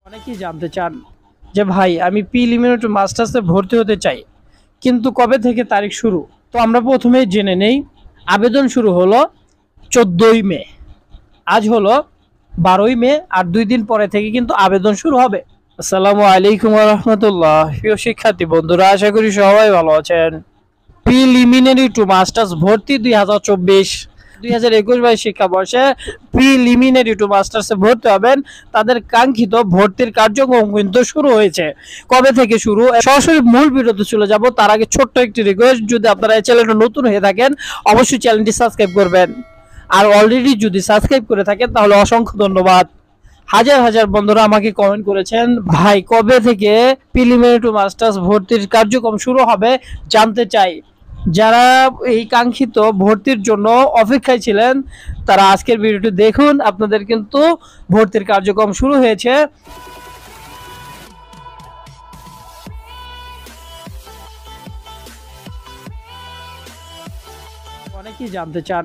অনেকেই জানতে চান যে ভাই আমি প্রিলিমিনারি মাস্টার্সে ভর্তি হতে চাই, কিন্তু কবে থেকে তারিখ শুরু। তো আমরা প্রথমেই জেনে নেই, আবেদন শুরু হলো 14ই মে। আজ হলো 12ই মে, আর 2 দিন পরে থেকে কিন্তু আবেদন শুরু হবে। আসসালামু আলাইকুম রহমতুল্লাহ। প্রিয় শিক্ষার্থী বন্ধুরা, আশা করি সবাই ভালো আছেন। প্রিলিমিনারি টু মাস্টার্স ভর্তি 2024-2021 শিক্ষাবর্ষে প্রিলিমিনারি টু মাস্টার্সে ভর্তি হবেন, তাদের কাঙ্ক্ষিত ভর্তির কার্যক্রম কিন্তু শুরু হয়েছে। কবে থেকে শুরু, সরাসরি মূল ভিডিওতে চলে যাব। তার আগে ছোট্ট একটি রিকোয়েস্ট, যদি আপনারা এই চ্যানেলটা নতুন হয়ে থাকেন অবশ্যই চ্যানেলটি সাবস্ক্রাইব করবেন, আর অলরেডি যদি সাবস্ক্রাইব করে থাকেন তাহলে অসংখ্য ধন্যবাদ। হাজার হাজার বন্ধুরা আমাকে কমেন্ট করেছেন, ভাই কবে থেকে প্রিলিমিনারি টু মাস্টার্স ভর্তির কার্যক্রম শুরু হবে জানতে চাই। যারা এই কাঙ্ক্ষিত ভর্তির জন্য অপেক্ষায় ছিলেন তারা আজকের ভিডিওটি দেখুন। আপনাদের কিন্তু ভর্তির কার্যক্রম শুরু হয়েছে। অনেকেই জানতে চান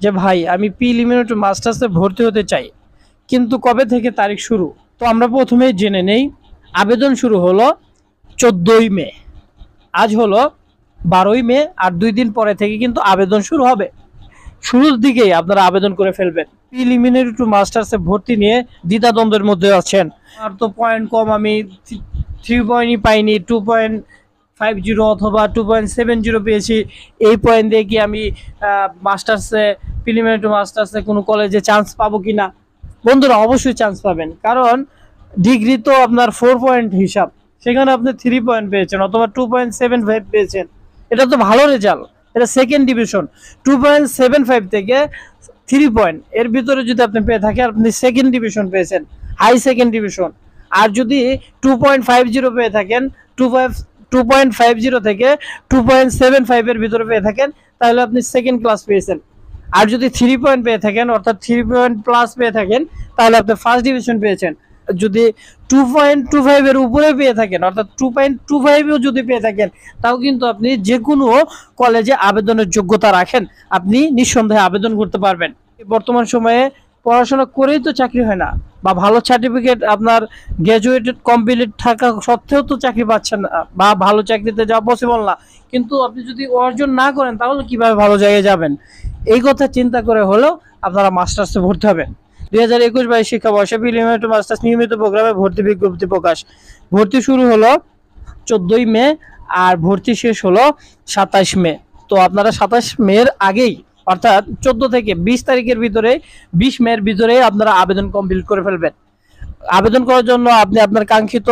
যে ভাই আমি প্রিলিমিনারি টু মাস্টার্সে ভর্তি হতে চাই, কিন্তু কবে থেকে তারিখ শুরু। তো আমরা প্রথমেই জেনে নেই, আবেদন শুরু হলো 14ই মে। আজ হলো 12ই মে, আর 2 দিন পরে থেকে কিন্তু আবেদন শুরু হবে। শুরুর দিকেই আপনারা আবেদন করে ফেলবেন। প্রিলিমিনারি টু মাস্টার্সে ভর্তি নিয়ে দ্বিধাদ্বন্দ্বের মধ্যে আছেন। আর তো পয়েন্ট কম, আমি 3 পয়েন্টই পাইনি, 2.50 অথবা 2.70 পেয়েছি। এই পয়েন্ট দিয়ে কি আমি মাস্টার্সে প্রিলিমিনারি টু মাস্টার্সে কোনো কলেজে চান্স পাবো কি না? বন্ধুরা অবশ্যই চান্স পাবেন, কারণ ডিগ্রি তো আপনার 4 পয়েন্ট হিসাব, সেখানে আপনি 3 পয়েন্ট পেয়েছেন অথবা 2.75 পেয়েছেন, এটা তো ভালো রেজাল্ট। এটা সেকেন্ড ডিভিশন। 2.75 থেকে 3 পয়েন্ট এর ভিতরে যদি আপনি পেয়ে থাকেন, আপনি সেকেন্ড ডিভিশন পেয়েছেন, হাই সেকেন্ড ডিভিশন। আর যদি 2.50 পেয়ে থাকেন, 2.50 থেকে 2.75 এর ভিতরে পেয়ে থাকেন, তাহলে আপনি সেকেন্ড ক্লাস পেয়েছেন। আর যদি 3 পয়েন্ট পেয়ে থাকেন, অর্থাৎ 3 পয়েন্ট প্লাস পেয়ে থাকেন, তাহলে আপনি ফার্স্ট ডিভিশন পেয়েছেন। যদি 2.25 এর উপরে পেয়ে থাকেন, অর্থাৎ 2.25ও যদি পেয়ে থাকেন, তাও কিন্তু আপনি যে কোনো কলেজে আবেদনের যোগ্যতা রাখেন, আপনি নিঃসন্দেহে আবেদন করতে পারবেন। বর্তমান সময়ে পড়াশোনা করেই তো চাকরি হয় না, বা ভালো সার্টিফিকেট আপনার গ্র্যাজুয়েটেড কমপ্লিট থাকা সত্ত্বেও তো চাকরি পাচ্ছেন না, বা ভালো চাকরিতে যাওয়া পসিবল না। কিন্তু আপনি যদি অর্জন না করেন তাহলে কিভাবে ভালো জায়গায় যাবেন? এই কথা চিন্তা করে হলেও আপনারা মাস্টার্সে ভর্তি হবেন। 2021-22 শিক্ষাবর্ষে প্রিলিমিনারি টু মাস্টার্স নিয়মিত প্রোগ্রামে ভর্তি বিজ্ঞপ্তি প্রকাশ। ভর্তি শুরু হলো 14ই মে, আর ভর্তি শেষ হলো 27 মে। তো আপনারা 27 মের আগেই, অর্থাৎ 14 থেকে 20 তারিখের ভিতরে, 20 মের ভিতরে আপনারা আবেদন কমপ্লিট করে ফেলবেন। আবেদন করার জন্য আপনি আপনার কাঙ্ক্ষিত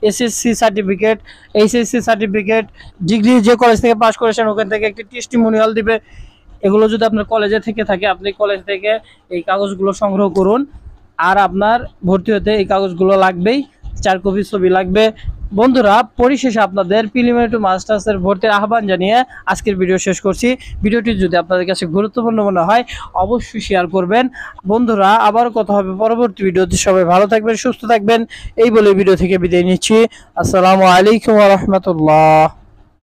SSC certificate, HSC certificate, degree যে কলেজ থেকে পাস করেছেন ওখান থেকে একটি টেস্টিমোনিয়াল দিবে। এগুলো যদি আপনার কলেজে থেকে থাকে, আপনি কলেজ থেকে এই কাগজগুলো সংগ্রহ করুন। আর আপনার ভর্তি হতে এই কাগজগুলো লাগবেই, 4 কপি ছবি লাগবে। বন্ধুরা, পরিশেষে আপনাদের প্রিলিমিনারি টু মাস্টার্সের ভর্তির আহ্বান জানিয়ে আজকের ভিডিও শেষ করছি। ভিডিওটি যদি আপনাদের কাছে গুরুত্বপূর্ণ মনে হয় অবশ্যই শেয়ার করবেন। বন্ধুরা, আবার কথা হবে পরবর্তী ভিডিওতে। সবাই ভালো থাকবেন, সুস্থ থাকবেন, এই বলে ভিডিও থেকে বিদায় নিচ্ছি। আসসালামু আলাইকুম ওয়া রাহমাতুল্লাহ।